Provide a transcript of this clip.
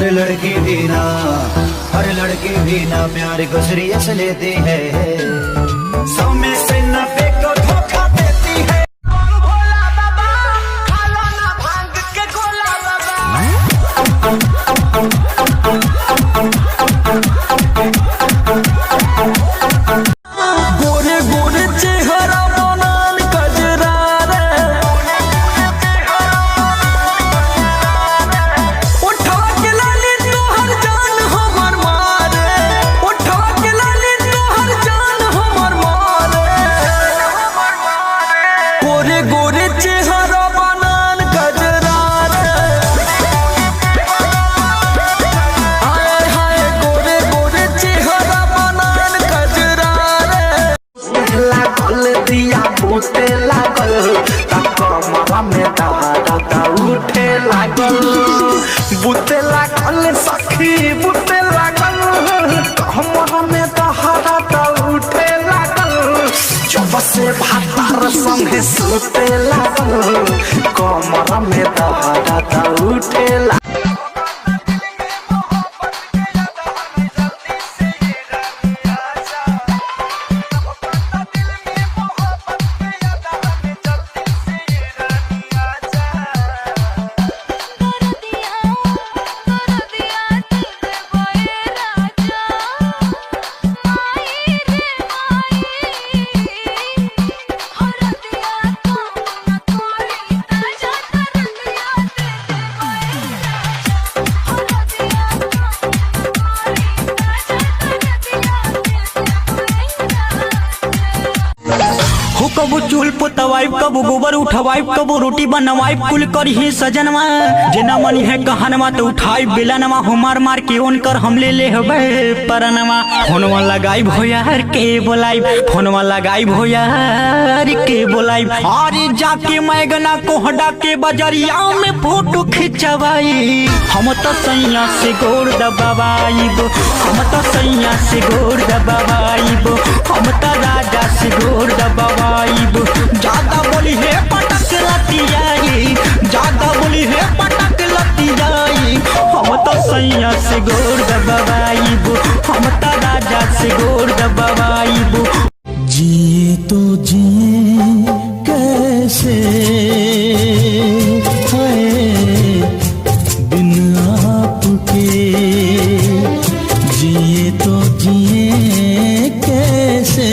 हर लड़की भी ना प्यार को सीरियस लेती है, 100 में से 90 को धोखा देती है। भोला बाबा खाला ना भांग के गोला गोरे गोरे चेहरा बनान कजरा रे, उठवा के लाली तोहर जान हमर मारे, उठवा के लाली तोहर जान हमर मारे। गोरे गोरे चेहरा बनान कजरा रे, हाय हाय गोरे गोरे चेहरा बनान कजरा रे। लागल दिया बूटे लागल, कमरा में दहा उठे लागल, बूटे लागल सखी बूटे लागल, कमरा में दहा उठे लागल, जब से भातार संगे सुते लागल, कमरा में दहा उठे लागल। कबू चूल पोतवाइब कबू गोबर उठवाइब कबू रोटी बनवाइब कुल कर ही सजनवा, जेना मनी है कहनवा तो उठाई बेलनवा, हुमार मार के उनकर हमले ले हबे परनवा। फोनवा लगाई भोयार के बोलाइब, फोनवा लगाई भोयार के बोलाइब, अरे जाके मैगना कोहडा के बजरिया में फोटो खिंचवाई। हम तो सैया से गोर दबावाइब, हम तो सैया से गोर दबावाइब, हम तो राजा से गोर दबावाइब। ज्यादा बोली है पटक लतियाई, ज्यादा बोली है पटक लतियाई, हम तो सैया से गोर दबावाइब, हम तो राजा से गोर दबावाइब। जिए तो जिए कैसे है बिन आपके, जिए तो जिए कैसे